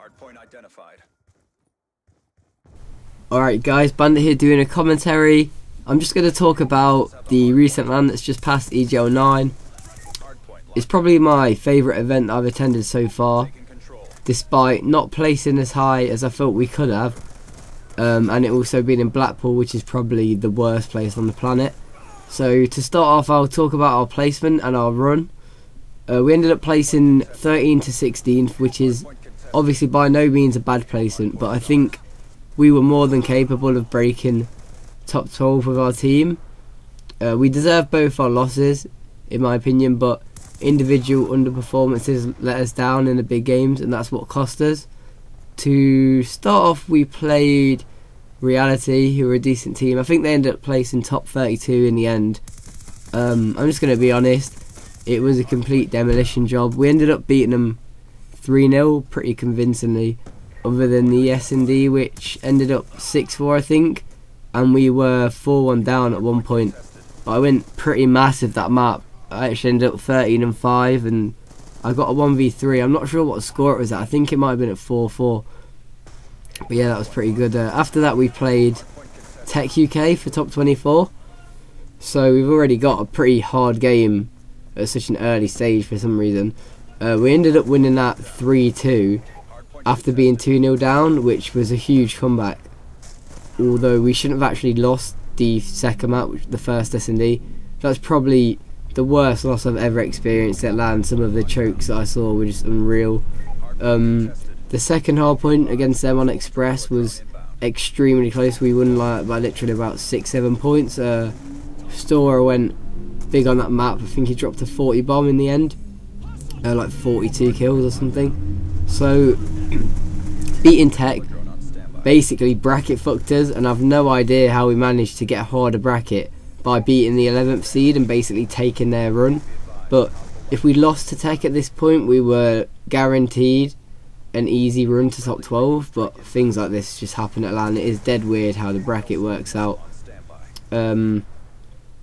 Hardpoint identified. Alright guys, Bandit here doing a commentary. I'm just going to talk about the recent LAN that's just passed, EGL9. It's probably my favourite event I've attended so far, despite not placing as high as I thought we could have, and it also being in Blackpool, which is probably the worst place on the planet. So to start off, I'll talk about our placement and our run. We ended up placing 13 to 16th, which is obviously by no means a bad placement, but I think we were more than capable of breaking top 12 with our team. We deserve both our losses, in my opinion, but individual underperformances let us down in the big games, and that's what cost us. To start off, we played Reality, who were a decent team. I think they ended up placing top 32 in the end. I'm just going to be honest, it was a complete demolition job. We ended up beating them 3-0 pretty convincingly, other than the S&D, which ended up 6-4 I think, and we were 4-1 down at one point. But I went pretty massive that map. I actually ended up 13-5, and I got a 1v3. I'm not sure what score it was at. I think it might have been at 4-4. But yeah, that was pretty good. After that, we played Tech UK for top 24. So we've already got a pretty hard game at such an early stage for some reason. We ended up winning that 3-2 after being 2-0 down, which was a huge comeback. Although we shouldn't have actually lost the second map, the first S&D. That's probably the worst loss I've ever experienced at LAN. Some of the chokes that I saw were just unreal. The second hard point against them on Express was extremely close. We won like by literally about 6-7 points. Stora went big on that map. I think he dropped a 40 bomb in the end, like 42 kills or something. So beating Tech basically bracket fucked us, and I've no idea how we managed to get a harder bracket by beating the 11th seed and basically taking their run. But if we lost to Tech at this point, we were guaranteed an easy run to top 12, but things like this just happen at LAN. It is dead weird how the bracket works out.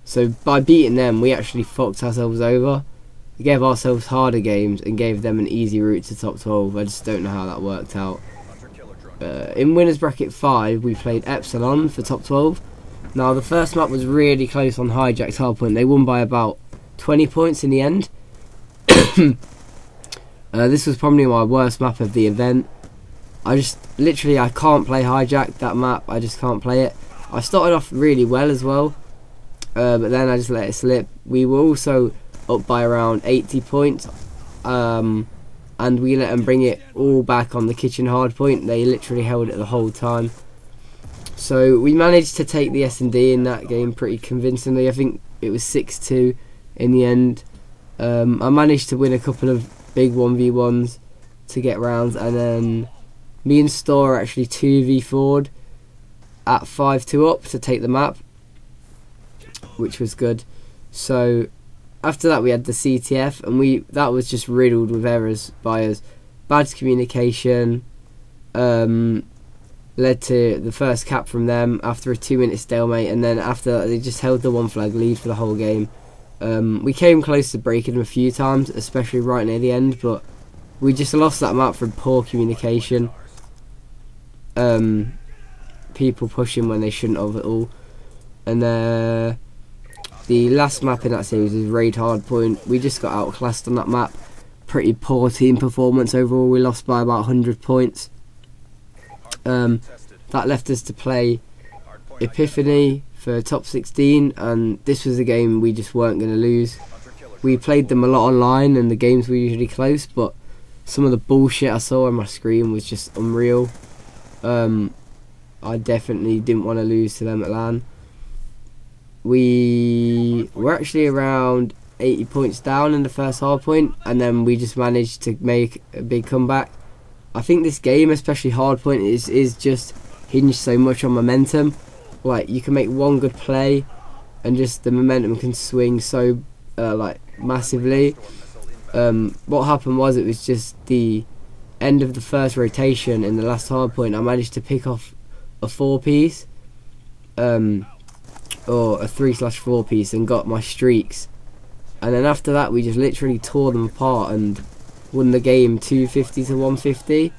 So by beating them, we actually fucked ourselves over. We gave ourselves harder games and gave them an easy route to top 12. I just don't know how that worked out. In winners bracket 5, we played Epsilon for top 12. Now the first map was really close on Hijack's hardpoint. They won by about 20 points in the end. This was probably my worst map of the event. I can't play Hijack, that map. I just can't play it. I started off really well as well, but then I just let it slip. We were also up by around 80 points, and we let them bring it all back on the kitchen hardpoint. They literally held it the whole time. So we managed to take the S&D in that game pretty convincingly. I think it was 6-2 in the end. I managed to win a couple of big 1v1s to get rounds, and then me and Store actually 2v4'd at 5-2 up to take the map, which was good. So after that we had the CTF, and that was just riddled with errors by us. Bad communication led to the first cap from them after a 2-minute stalemate, and then after that they just held the 1 flag lead for the whole game. We came close to breaking them a few times, especially right near the end, but we just lost that map from poor communication. People pushing when they shouldn't have at all. And the last map in that series was Raid Hardpoint. We just got outclassed on that map. Pretty poor team performance overall. We lost by about 100 points. That left us to play Epiphany for top 16, and this was a game we just weren't going to lose. We played them a lot online, and the games were usually close, but some of the bullshit I saw on my screen was just unreal. I definitely didn't want to lose to them at LAN. We were actually around 80 points down in the first hardpoint, and then we just managed to make a big comeback. I think this game, especially hardpoint, is just hinged so much on momentum. Like, you can make one good play and just the momentum can swing so like massively. What happened was, it was just the end of the first rotation in the last hardpoint. I managed to pick off a 4-piece, or a 3/4 piece, and got my streaks. And then after that we just literally tore them apart and won the game 250 to 150.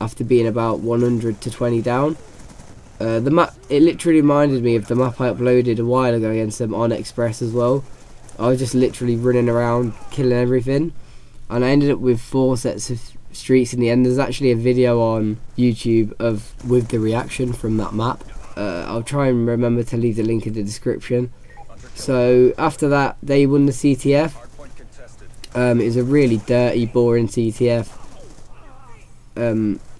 after being about 100 to 20 down. The map, it literally reminded me of the map I uploaded a while ago against them on Express as well. I was just literally running around killing everything, and I ended up with 4 sets of streaks in the end. There's actually a video on YouTube with the reaction from that map. I'll try and remember to leave the link in the description. So after that, they won the CTF. It was a really dirty, boring CTF,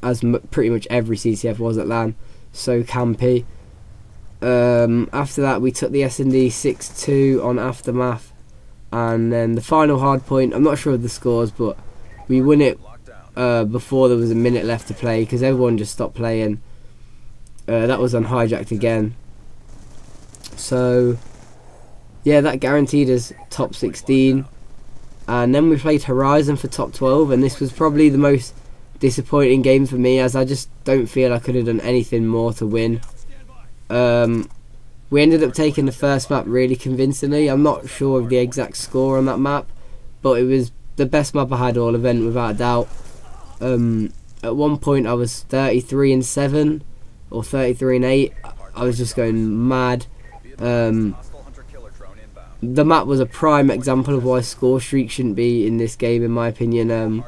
as pretty much every CTF was at LAN. So campy. After that, we took the S&D 6-2 on Aftermath, and then the final hard point, I'm not sure of the scores, but we won it before there was a minute left to play because everyone just stopped playing. That was on Hijacked again. So yeah, that guaranteed us top 16, and then we played Horizon for top 12, and this was probably the most disappointing game for me, as I just don't feel I could have done anything more to win. We ended up taking the first map really convincingly. I'm not sure of the exact score on that map, but it was the best map I had all event without a doubt. At one point I was 33-7 or 33-8. I was just going mad. The map was a prime example of why score streaks shouldn't be in this game, in my opinion.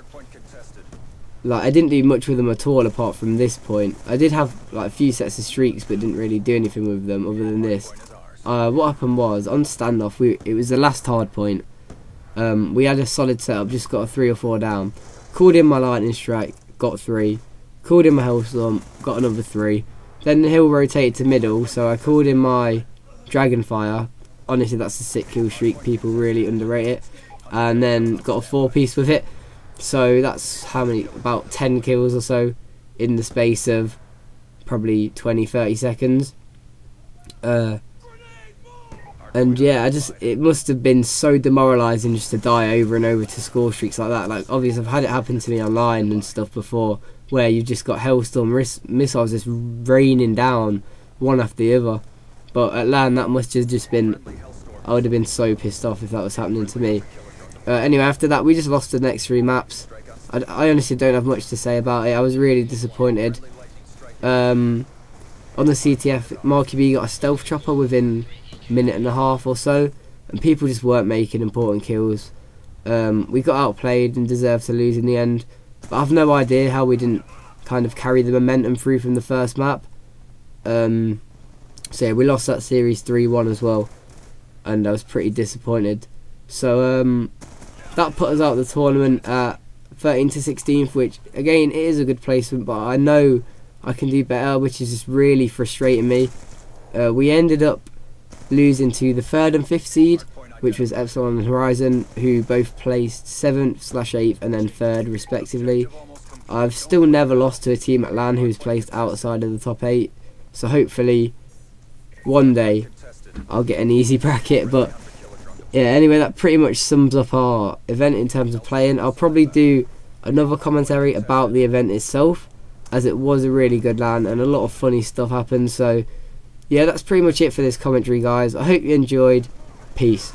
Like, I didn't do much with them at all apart from this point. I did have like a few sets of streaks, but didn't really do anything with them other than this. What happened was, on standoff, it was the last hard point. We had a solid setup, just got a 3 or 4 down. Called in my lightning strike, got 3. Called in my hellstorm, got another 3. Then the hill rotated to middle, so I called in my dragonfire. Honestly, that's a sick kill streak. People really underrate it. And then got a 4-piece with it. So that's how many, about 10 kills or so in the space of probably 20-30 seconds. And yeah, it must have been so demoralising just to die over and over to score streaks like that. Like, obviously I've had it happen to me online and stuff before, where you've just got Hellstorm missiles just raining down one after the other. But at LAN, that must have just been, I would have been so pissed off if that was happening to me. Anyway, after that, we just lost the next 3 maps. I honestly don't have much to say about it. I was really disappointed. On the CTF, Marky B got a stealth chopper within a minute and a half or so, and people just weren't making important kills. We got outplayed and deserved to lose in the end, but I've no idea how we didn't kind of carry the momentum through from the first map. So yeah, we lost that series 3-1 as well, and I was pretty disappointed. So that put us out of the tournament at 13th to 16th, which again, it is a good placement, but I know I can do better, which is just really frustrating me. We ended up losing to the 3rd and 5th seed, which was Epsilon and Horizon, who both placed 7th/8th and then 3rd respectively. I've still never lost to a team at LAN who's placed outside of the top 8, so hopefully one day I'll get an easy bracket. But yeah, anyway, that pretty much sums up our event in terms of playing. I'll probably do another commentary about the event itself, as it was a really good LAN and a lot of funny stuff happened. So yeah, that's pretty much it for this commentary, guys. I hope you enjoyed. Peace.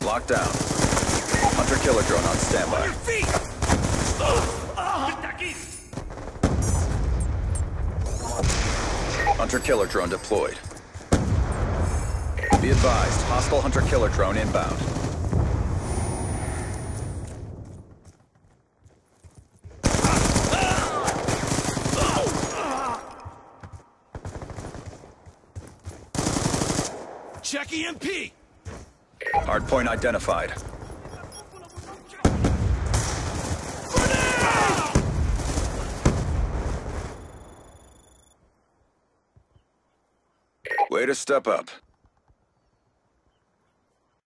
Locked down. Hunter killer drone on standby. Hunter killer drone deployed. Be advised, hostile hunter killer drone inbound. Check EMP! Hardpoint identified. Way to step up.